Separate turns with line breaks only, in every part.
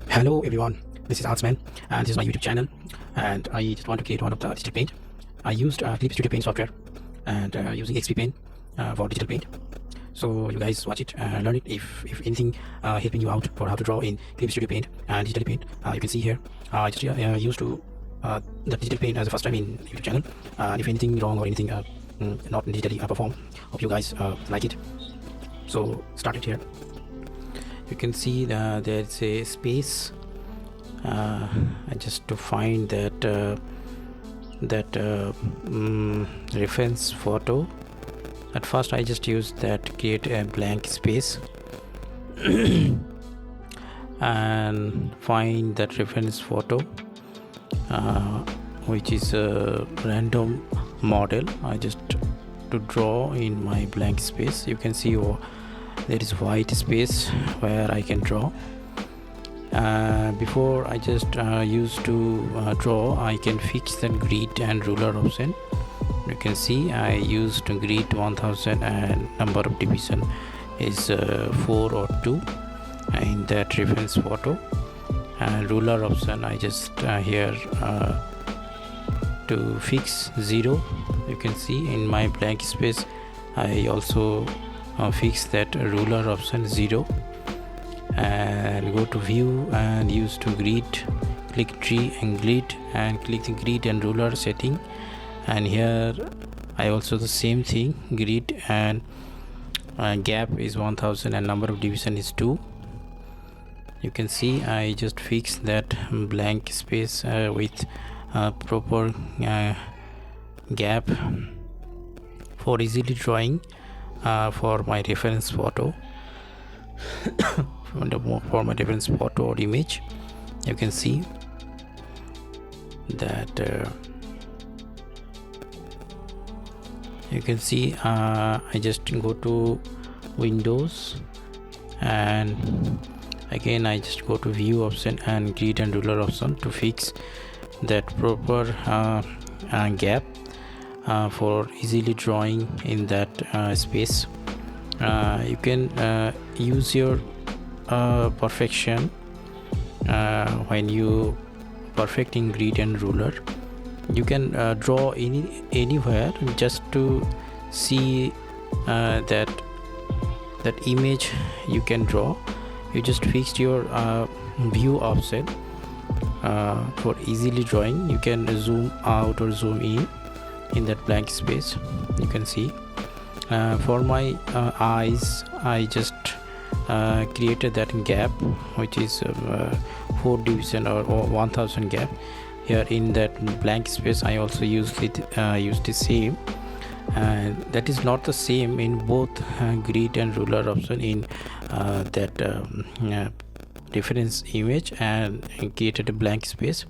Hello everyone, this is xppen and this is my YouTube channel, and I just want to create one of the digital paint. I used Clip Studio Paint software and using xppen for digital paint. So you guys watch it and learn it. If anything helping you out for how to draw in Clip Studio Paint and digital paint, you can see here. I just used to the digital paint as the first time in YouTube channel. If anything wrong or anything not digitally perform, hope you guys like it. So start it here. You can see there's a space. Just to find that reference photo. At first I just used that, create a blank space and find that reference photo, which is a random model. I just to draw in my blank space. You can see there is white space where I can draw. Before I just used to draw, I can fix the grid and ruler option. You can see I used grid 1000 and number of division is 4 or 2 in that reference photo, and ruler option I just here to fix 0. You can see in my blank space I also fix that ruler option 0, and go to view and use to grid, click tree and grid, and click the grid and ruler setting, and here I also the same thing, grid and gap is 1000 and number of division is 2. You can see I just fix that blank space with proper gap for easily drawing for my reference photo. For my reference photo or image, you can see that you can see I just go to Windows, and again I just go to view option and grid and ruler option to fix that proper gap for easily drawing in that space. You can use your perfection when you perfecting grid and ruler. You can draw anywhere just to see that image you can draw. You just fixed your view option for easily drawing. You can zoom out or zoom in that blank space. You can see for my eyes I just created that gap, which is 4 division or 1000 gap. Here in that blank space I also used the same, and that is not the same in both grid and ruler option in that reference image, and created a blank space.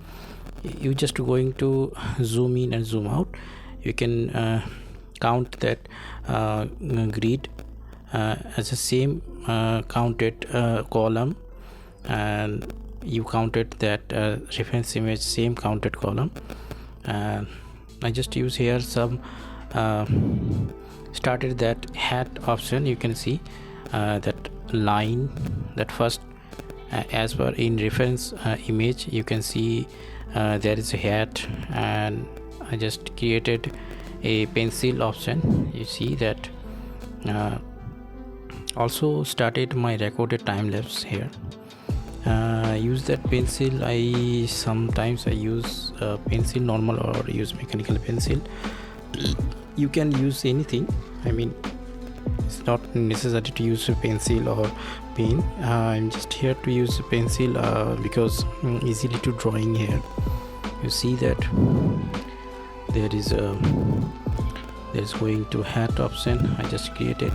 You just going to zoom in and zoom out. You can count that grid as the same counted column, and you counted that reference image same counted column. And I just use here some started that hat option. You can see that line, that first as per in reference image, you can see there is a hat, and I just created a pencil option. You see that also started my recorded time lapse here. Use that pencil. Sometimes I use pencil normal or use mechanical pencil. You can use anything. I mean, it's not necessary to use a pencil or pen. I'm just here to use a pencil because easily to drawing here. You see that there is going to hat option. I just created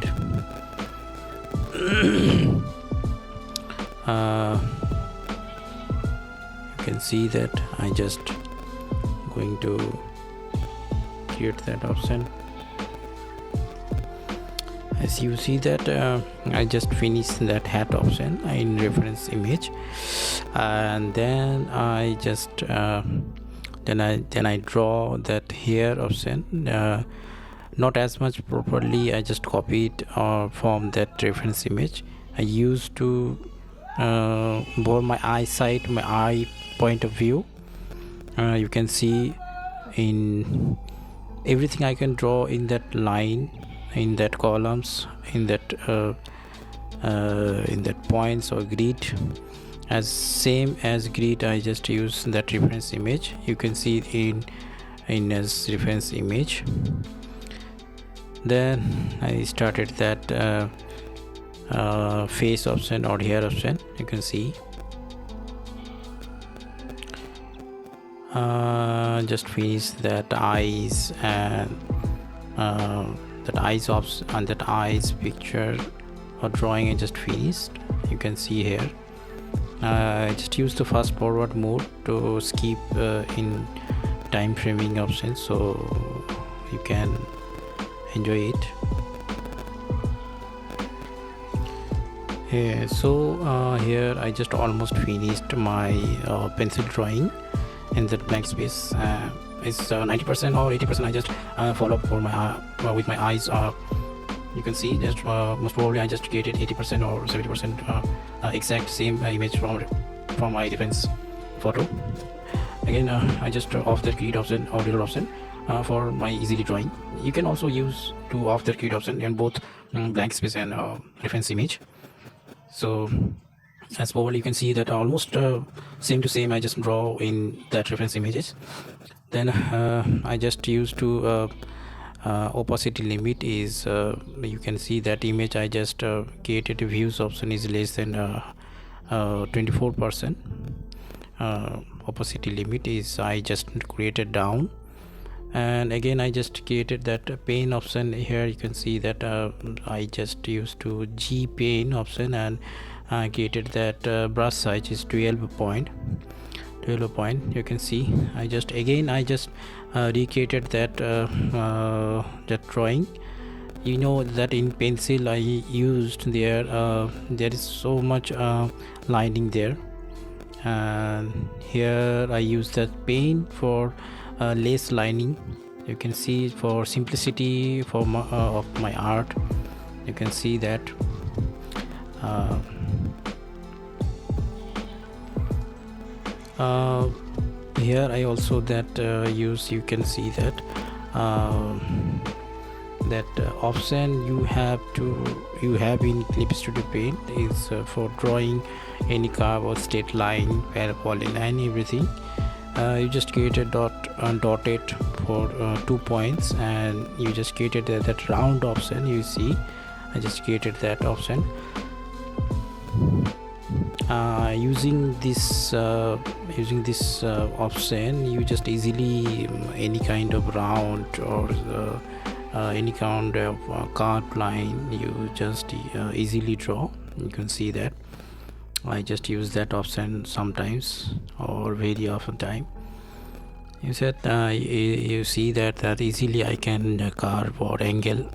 you can see that I just going to create that option. As you see that I just finished that hat option in reference image, and then I just then I draw that hair option. Not as much properly. I just copied from that reference image. I used to for my eyesight, my eye point of view, you can see in everything I can draw in that line, in that columns, in that points or grid. As same as grid, I just use that reference image. You can see it in as reference image. Then I started that face option or hair option. You can see just finish that eyes and that eyes option and that eyes picture or drawing I just finished. You can see here I just use the fast forward mode to skip in time framing option, so you can enjoy it. Yeah, so here I just almost finished my pencil drawing in that blank space. It's 90% or 80% I just follow up for my with my eyes. You can see just most probably I just created 80% or 70% exact same image from my reference photo. Again I just off the grid option or ruler option for my easily drawing. You can also use to off the grid option in both blank space and reference image. So as probably you can see that almost same to same I just draw in that reference images. Then I just use to opacity limit is you can see that image I just created views option is less than 24%. Opacity limit is I just created down, and again I just created that pane option. Here you can see that I just used to G pane option and created that brush size is 12 point. You can see I just recreated that that drawing. You know that in pencil I used there is so much lining there, and here I use that pane for less lining. You can see for simplicity for of my art. You can see that here I also that use. You can see that option you have in Clip Studio Paint is for drawing any curve or straight line, polyline, everything. You just created dotted for 2 points, and you just created that round option. You see I just created that option. Using this option, you just easily any kind of round or any kind of curved line you just easily draw. You can see that I just use that option sometimes or very often time. You said you see that easily I can carve or angle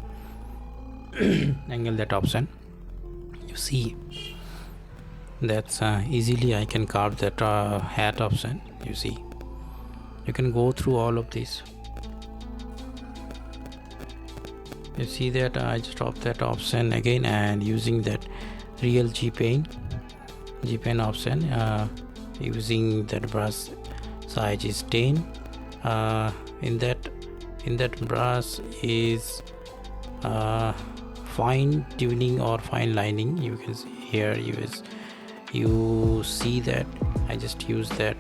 that option. You see that's easily I can carve that hat option. You see you can go through all of this. You see that I just off that option again and using that real G pen option, using that brush size is 10. In that brush is fine tuning or fine lining. You can see here you see that I just use that.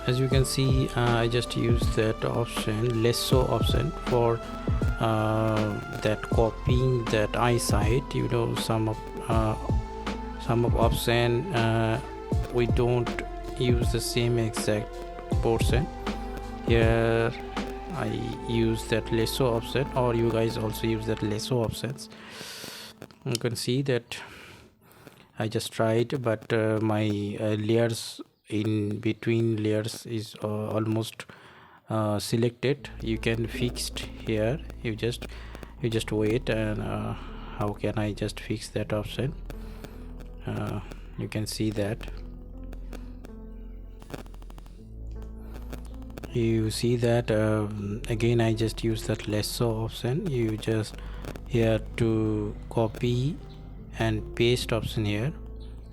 As you can see I just use that option, lasso option, for that copying that eyesight. You know, some of option we don't use the same exact portion. Here I use that lasso option, or you guys also use that lasso options. You can see that I just tried, but my layers in between layers is almost selected, you can fixed here. You just wait, and how can I just fix that option? You can see that. You see that again I just use that lasso option. You just here to copy and paste option here,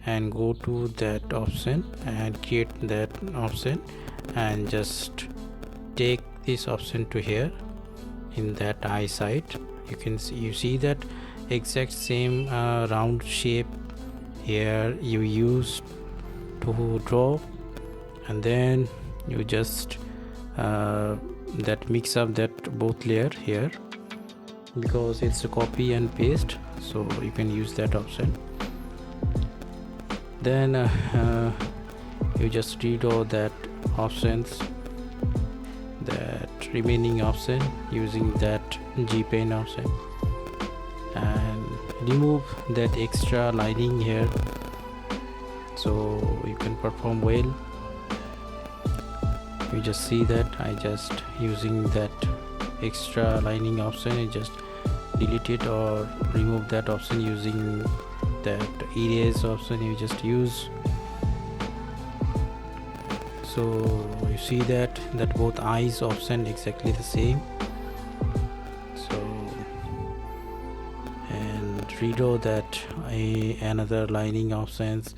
and go to that option and create that option, and just take this option to here in that eye side. You see that exact same round shape here you use to draw, and then you just that mix up that both layer here, because it's a copy and paste, so you can use that option. Then you just redraw that options, that remaining option, using that xpen option, and remove that extra lining here, so you can perform well. You just see that I just using that extra lining option, and just delete it or remove that option using that erase option you just use. So you see that both eyes option exactly the same. So, and redraw that another lining options,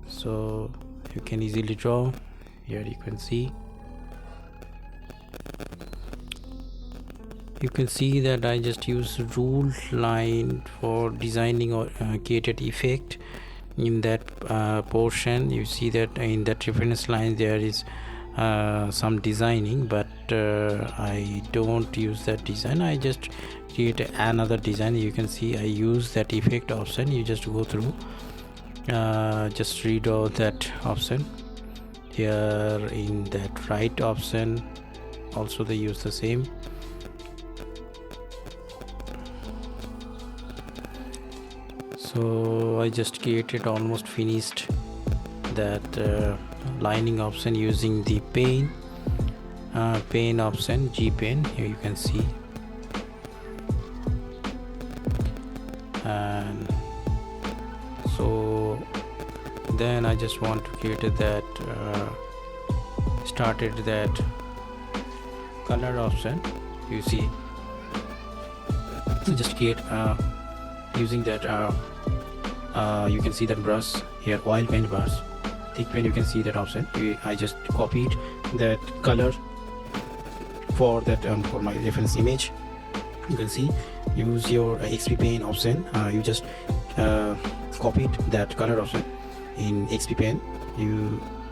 so you can easily draw. Here you can see that I just use rule line for designing or created effect in that portion. You see that in that reference line there is some designing, but I don't use that design. I just create another design. You can see I use that effect option. You just go through, just redraw that option here in that right option. Also they use the same. So I just created, almost finished that lining option using the pen option, xpen. Here you can see, and so then I just want to create that started that color option. You see, so just create using that you can see that brush here, oil paint brush, thick pen. You can see that option. I just copied that color for that for my reference image. You can see, use your xpen option. You just copied that color option in xpen.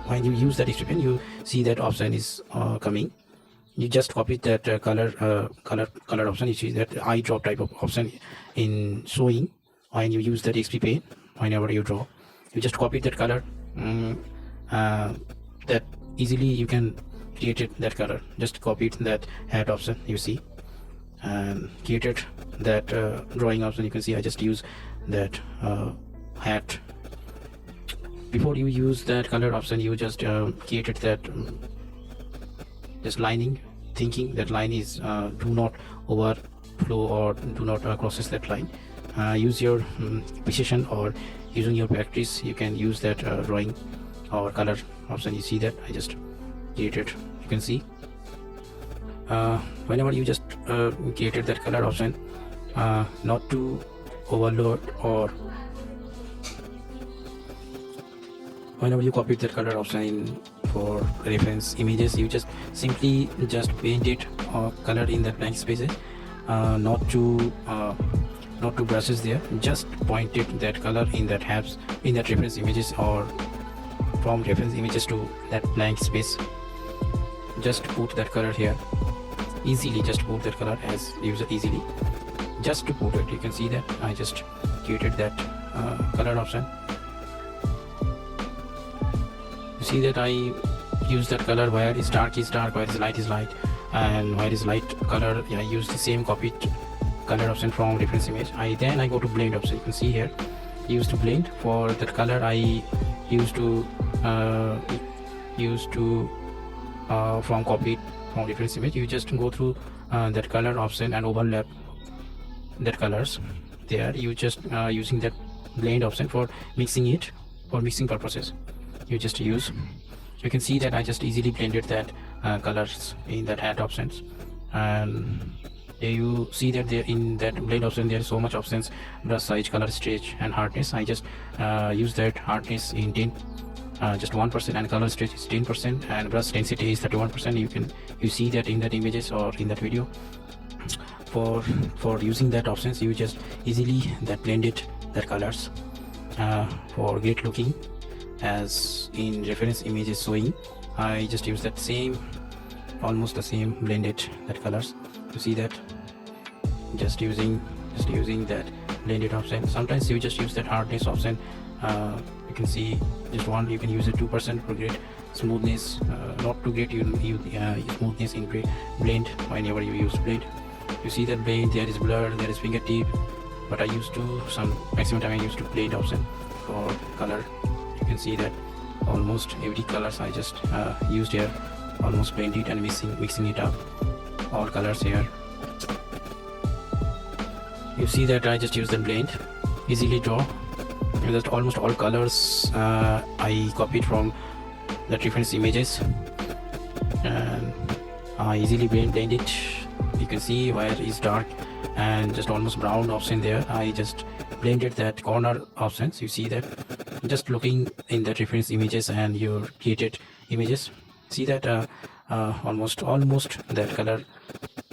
When you use that xpen, you see that option is coming. You just copied that color option. You see that eye drop type of option in showing. When you use that xpen, whenever you draw, you just copy that color, that easily you can create it, that color. Just copied that hat option, you see, and created that drawing option. You can see I just use that hat. Before you use that color option, you just created that just lining, thinking that line is do not overflow or do not crosses that line. Use your precision, or using your practice, you can use that drawing or color option. You see that I just created. You can see whenever you just created that color option, not to overload, or whenever you copied that color option in for reference images, you just simply just paint it or color in that blank spaces, not to brushes there. Just pointed that color in that tabs in that reference images, or from reference images to that blank space. Just put that color here easily. Just put that color as user easily, just to put it. You can see that I just created that color option. You see that I use that color where is dark is dark, where is light is light, and where is light color. I use the same copied color option from reference image. Then I go to blend option. You can see here, use to blend. For that color I used to from copied from reference image, you just go through that color option and overlap that colors there. You just using that blend option for mixing it, for mixing purposes you just use. You can see that I just easily blended that colors in that hat options, and you see that there in that blend option there is so much options: brush size, color, stretch, and hardness. I just use that hardness in 10 just 1%, and color stretch is 10%, and brush density is 31%. You see that in that images or in that video. For using that options, you just easily that blended that colors for great looking as in reference image is showing. I just use that same, almost the same blended that colors. You see that just using that blended option. Sometimes you just use that hardness option. You can see just one, you can use it 2% for great smoothness. Not too great, you smoothness in blend whenever you use blend. You see that blend, there is blur, there is fingertip, but I used to some maximum time I used to blend option for color. You can see that almost every colors I just used here, almost blend it and mixing it up, all colors here. You see that I just use the blend, easily draw. Just almost all colors I copied from the reference images, and I easily blend it. You can see where is dark and just almost brown option there. I just blended that corner options. You see that just looking in the reference images and your created images, see that almost that color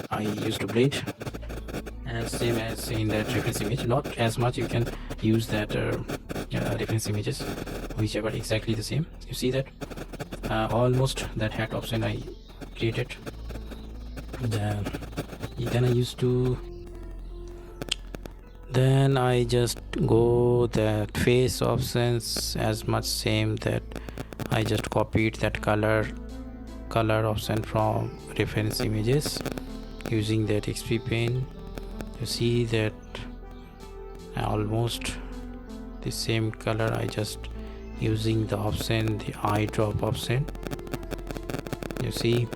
I used to blend as same as in that reference image. Not as much, you can use that reference images whichever exactly the same. You see that almost that hat option I created. Then I just go that face options as much same, that I just copied that color option from reference images using that xppen. You see that almost the same color I just using the option, the eye drop option. You see.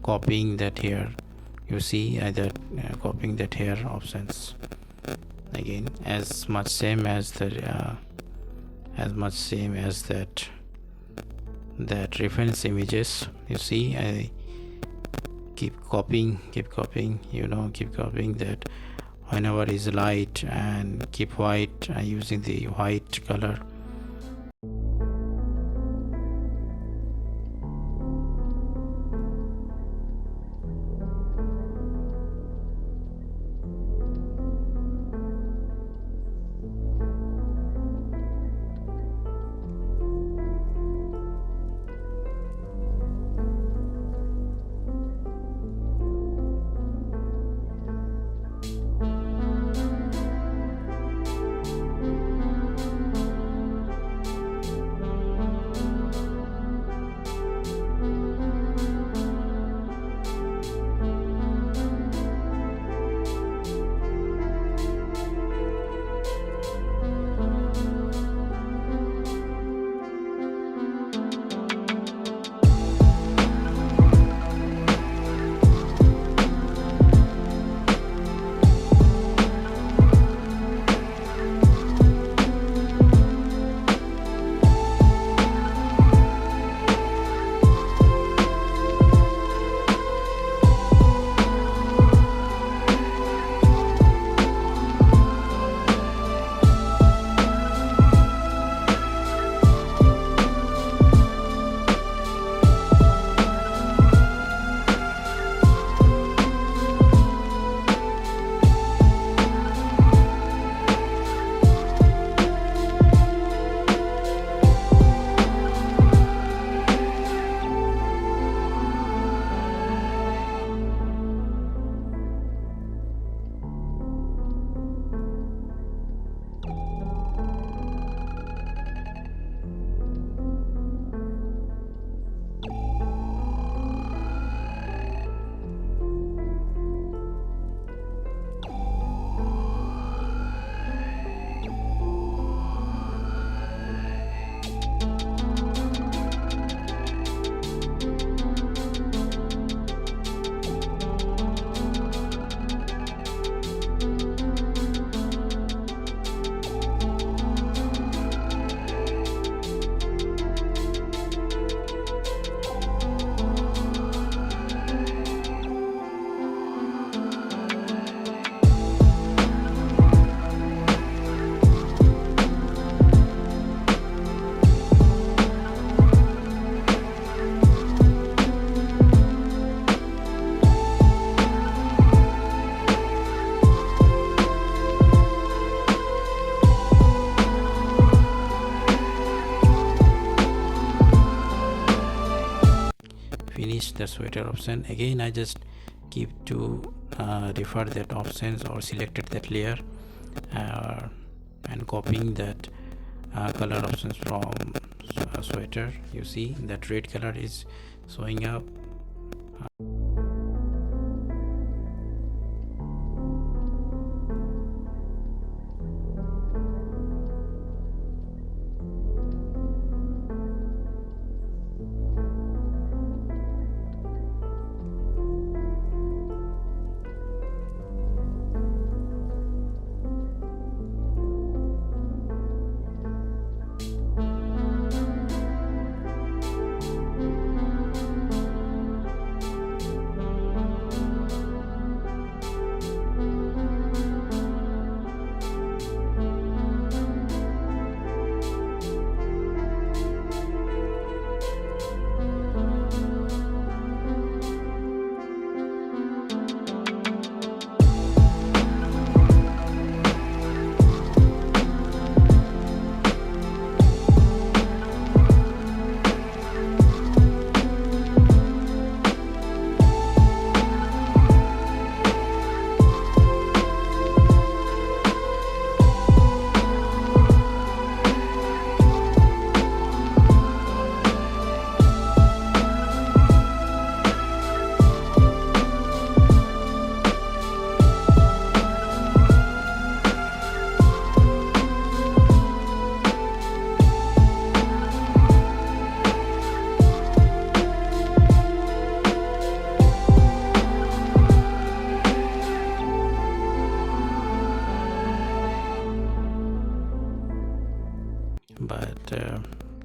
copying that here. You see either copying that here options again as much same as the that reference images. You see, I keep copying, keep copying that whenever is light, and keep white, using the white color. Finish the sweater option. Again, I just keep to refer that options or selected that layer, and copying that color options from sweater. You see that red color is showing up.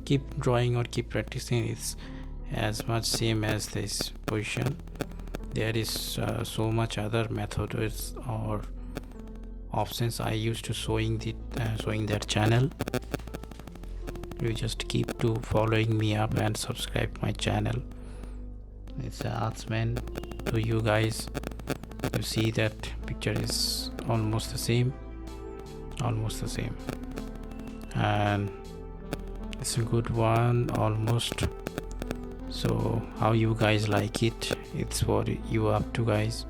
keep drawing or keep practicing. It's as much same as this position. There is so much other methods or options I used to showing that channel. You just keep to following me up and subscribe my channel. It's an artsman to you guys. You see that picture is almost the same, and it's a good one almost. So how you guys like it, it's for you up to guys.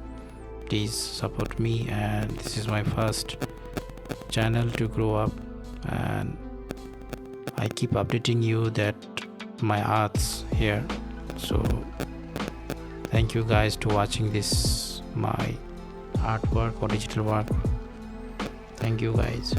Please support me, and this is my first channel to grow up, and I keep updating you that my arts here. So thank you guys to watching this my artwork or digital work. Thank you guys.